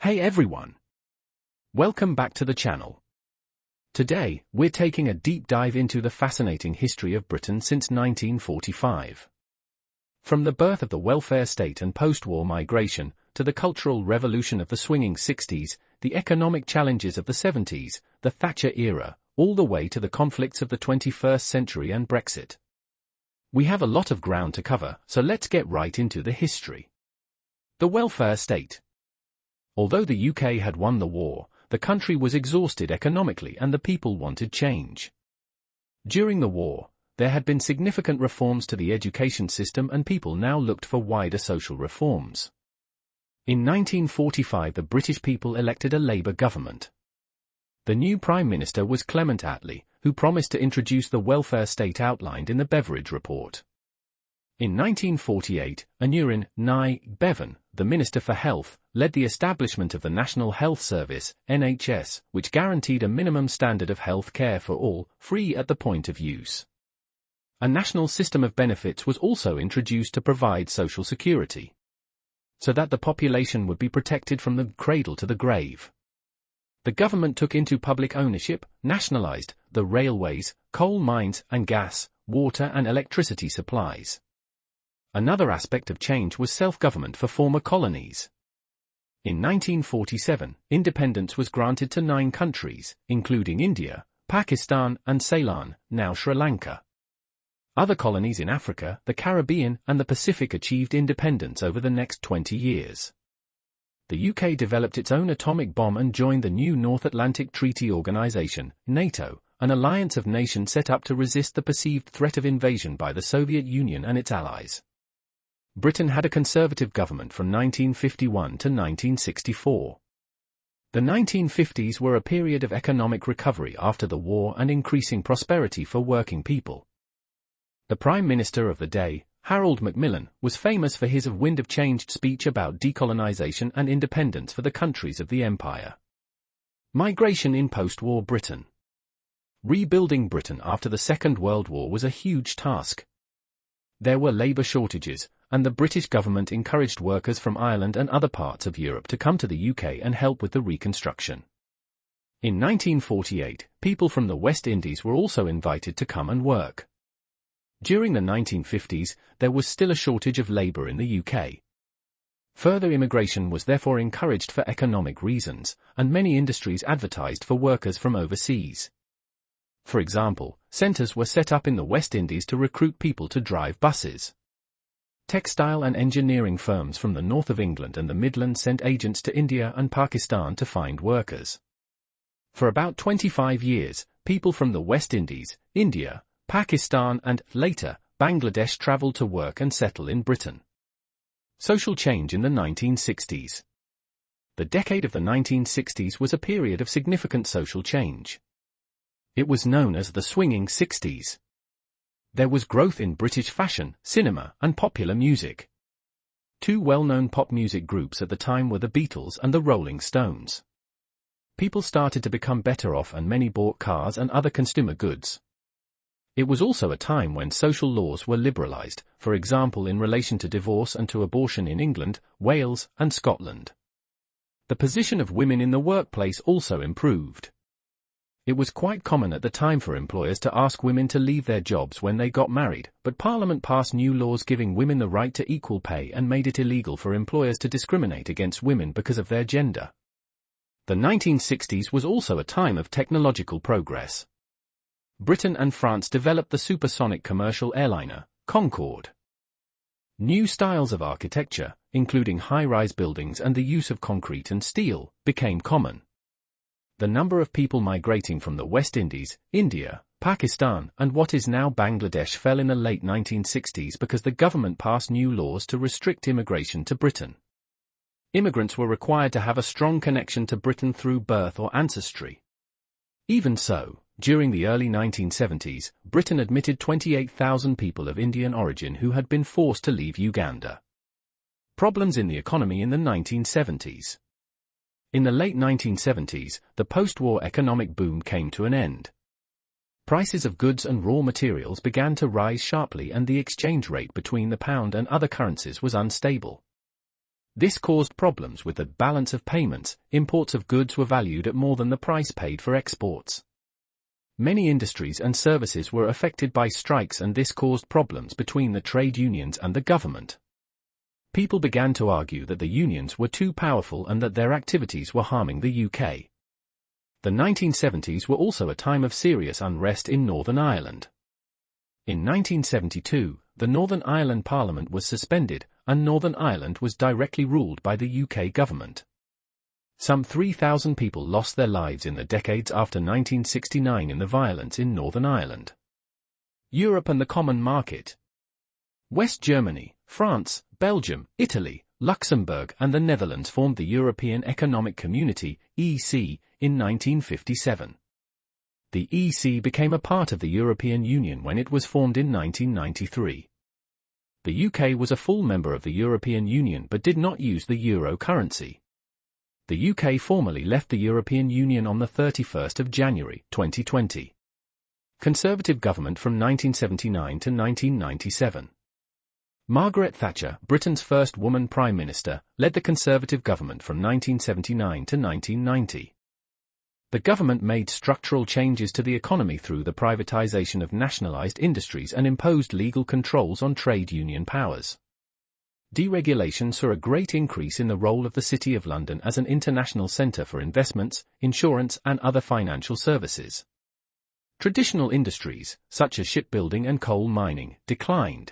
Hey everyone! Welcome back to the channel. Today, we're taking a deep dive into the fascinating history of Britain since 1945. From the birth of the welfare state and post-war migration, to the cultural revolution of the swinging 60s, the economic challenges of the 70s, the Thatcher era, all the way to the conflicts of the 21st century and Brexit. We have a lot of ground to cover, so let's get right into the history. The welfare state. Although the UK had won the war, the country was exhausted economically and the people wanted change. During the war, there had been significant reforms to the education system and people now looked for wider social reforms. In 1945 the British people elected a Labour government. The new Prime Minister was Clement Attlee, who promised to introduce the welfare state outlined in the Beveridge Report. In 1948, Aneurin Nye Bevan, the Minister for Health, led the establishment of the National Health Service, NHS, which guaranteed a minimum standard of health care for all, free at the point of use. A national system of benefits was also introduced to provide social security, so that the population would be protected from the cradle to the grave. The government took into public ownership, nationalised, the railways, coal mines and gas, water and electricity supplies. Another aspect of change was self-government for former colonies. In 1947, independence was granted to 9 countries, including India, Pakistan and Ceylon, now Sri Lanka. Other colonies in Africa, the Caribbean and the Pacific achieved independence over the next 20 years. The UK developed its own atomic bomb and joined the new North Atlantic Treaty Organization, NATO, an alliance of nations set up to resist the perceived threat of invasion by the Soviet Union and its allies. Britain had a conservative government from 1951 to 1964. The 1950s were a period of economic recovery after the war and increasing prosperity for working people. The Prime Minister of the day, Harold Macmillan, was famous for his Wind of Change speech about decolonisation and independence for the countries of the Empire. Migration in post-war Britain. Rebuilding Britain after the Second World War was a huge task. There were labour shortages, and the British government encouraged workers from Ireland and other parts of Europe to come to the UK and help with the reconstruction. In 1948, people from the West Indies were also invited to come and work. During the 1950s, there was still a shortage of labour in the UK. Further immigration was therefore encouraged for economic reasons, and many industries advertised for workers from overseas. For example, centres were set up in the West Indies to recruit people to drive buses. Textile and engineering firms from the north of England and the Midlands sent agents to India and Pakistan to find workers. For about 25 years, people from the West Indies, India, Pakistan and, later, Bangladesh travelled to work and settle in Britain. Social change in the 1960s. The decade of the 1960s was a period of significant social change. It was known as the swinging 60s. There was growth in British fashion, cinema, and popular music. 2 well-known pop music groups at the time were the Beatles and the Rolling Stones. People started to become better off and many bought cars and other consumer goods. It was also a time when social laws were liberalised, for example in relation to divorce and to abortion in England, Wales, and Scotland. The position of women in the workplace also improved. It was quite common at the time for employers to ask women to leave their jobs when they got married, but Parliament passed new laws giving women the right to equal pay and made it illegal for employers to discriminate against women because of their gender. The 1960s was also a time of technological progress. Britain and France developed the supersonic commercial airliner, Concorde. New styles of architecture, including high-rise buildings and the use of concrete and steel, became common. The number of people migrating from the West Indies, India, Pakistan, and what is now Bangladesh fell in the late 1960s because the government passed new laws to restrict immigration to Britain. Immigrants were required to have a strong connection to Britain through birth or ancestry. Even so, during the early 1970s, Britain admitted 28,000 people of Indian origin who had been forced to leave Uganda. Problems in the economy in the 1970s. In the late 1970s, the post-war economic boom came to an end. Prices of goods and raw materials began to rise sharply and the exchange rate between the pound and other currencies was unstable. This caused problems with the balance of payments. Imports of goods were valued at more than the price paid for exports. Many industries and services were affected by strikes, and this caused problems between the trade unions and the government. People began to argue that the unions were too powerful and that their activities were harming the UK. The 1970s were also a time of serious unrest in Northern Ireland. In 1972, the Northern Ireland Parliament was suspended, and Northern Ireland was directly ruled by the UK government. Some 3,000 people lost their lives in the decades after 1969 in the violence in Northern Ireland. Europe and the Common Market. West Germany, France, Belgium, Italy, Luxembourg and the Netherlands formed the European Economic Community, EC, in 1957. The EC became a part of the European Union when it was formed in 1993. The UK was a full member of the European Union but did not use the euro currency. The UK formally left the European Union on the 31st of January, 2020. Conservative government from 1979 to 1997. Margaret Thatcher, Britain's first woman Prime Minister, led the Conservative government from 1979 to 1990. The government made structural changes to the economy through the privatisation of nationalised industries and imposed legal controls on trade union powers. Deregulation saw a great increase in the role of the City of London as an international centre for investments, insurance and other financial services. Traditional industries, such as shipbuilding and coal mining, declined.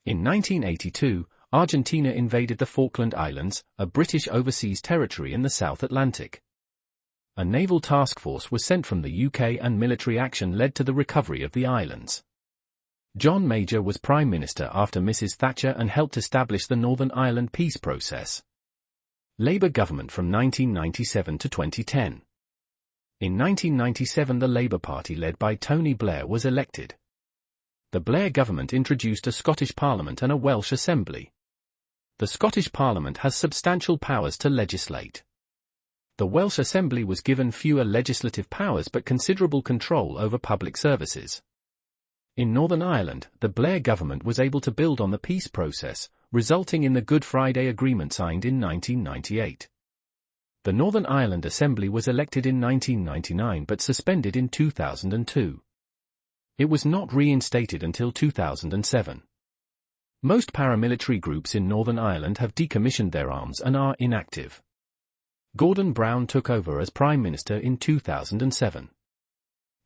In 1982, Argentina invaded the Falkland Islands, a British overseas territory in the South Atlantic. A naval task force was sent from the UK and military action led to the recovery of the islands. John Major was Prime Minister after Mrs. Thatcher and helped establish the Northern Ireland peace process. Labour government from 1997 to 2010. In 1997 the Labour Party led by Tony Blair was elected. The Blair government introduced a Scottish Parliament and a Welsh Assembly. The Scottish Parliament has substantial powers to legislate. The Welsh Assembly was given fewer legislative powers but considerable control over public services. In Northern Ireland, the Blair government was able to build on the peace process, resulting in the Good Friday Agreement signed in 1998. The Northern Ireland Assembly was elected in 1999 but suspended in 2002. It was not reinstated until 2007. Most paramilitary groups in Northern Ireland have decommissioned their arms and are inactive. Gordon Brown took over as Prime Minister in 2007.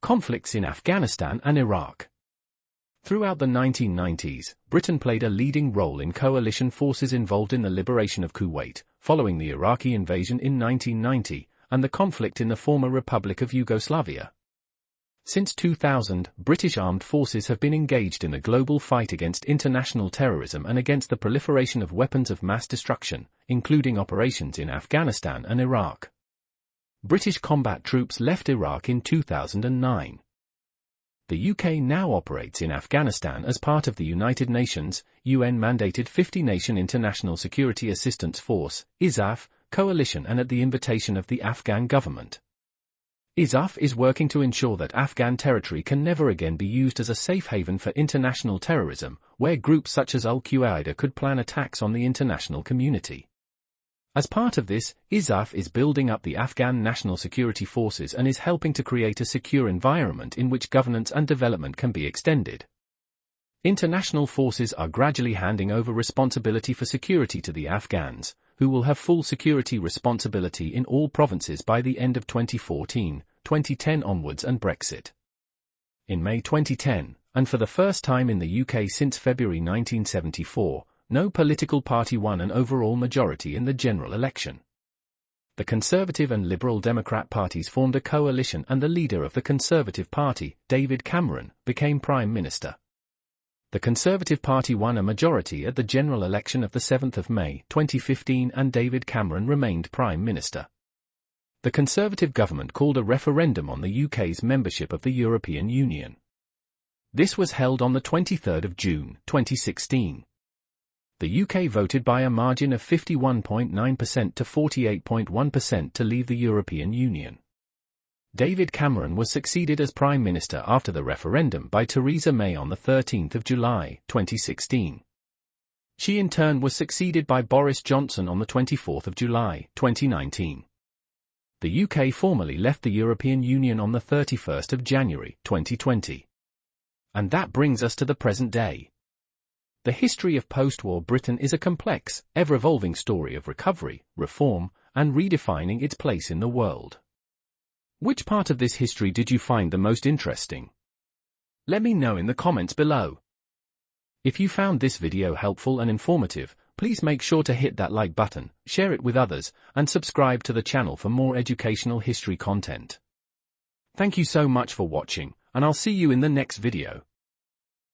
Conflicts in Afghanistan and Iraq. Throughout the 1990s, Britain played a leading role in coalition forces involved in the liberation of Kuwait, following the Iraqi invasion in 1990, and the conflict in the former Republic of Yugoslavia. Since 2000, British armed forces have been engaged in the global fight against international terrorism and against the proliferation of weapons of mass destruction, including operations in Afghanistan and Iraq. British combat troops left Iraq in 2009. The UK now operates in Afghanistan as part of the United Nations, UN-mandated 50-nation International Security Assistance Force, ISAF, coalition and at the invitation of the Afghan government. ISAF is working to ensure that Afghan territory can never again be used as a safe haven for international terrorism, where groups such as Al-Qaeda could plan attacks on the international community. As part of this, ISAF is building up the Afghan National Security Forces and is helping to create a secure environment in which governance and development can be extended. International forces are gradually handing over responsibility for security to the Afghans, who will have full security responsibility in all provinces by the end of 2014, 2010 onwards and Brexit. In May 2010, and for the first time in the UK since February 1974, no political party won an overall majority in the general election. The Conservative and Liberal Democrat parties formed a coalition and the leader of the Conservative Party, David Cameron, became Prime Minister. The Conservative Party won a majority at the general election of the 7th of May 2015 and David Cameron remained Prime Minister. The Conservative government called a referendum on the UK's membership of the European Union. This was held on the 23rd of June 2016. The UK voted by a margin of 51.9% to 48.1% to leave the European Union. David Cameron was succeeded as Prime Minister after the referendum by Theresa May on the 13th of July 2016. She in turn was succeeded by Boris Johnson on the 24th of July, 2019. The UK formally left the European Union on the 31st of January, 2020. And that brings us to the present day. The history of post-war Britain is a complex, ever-evolving story of recovery, reform, and redefining its place in the world. Which part of this history did you find the most interesting? Let me know in the comments below. If you found this video helpful and informative, please make sure to hit that like button, share it with others, and subscribe to the channel for more educational history content. Thank you so much for watching, and I'll see you in the next video.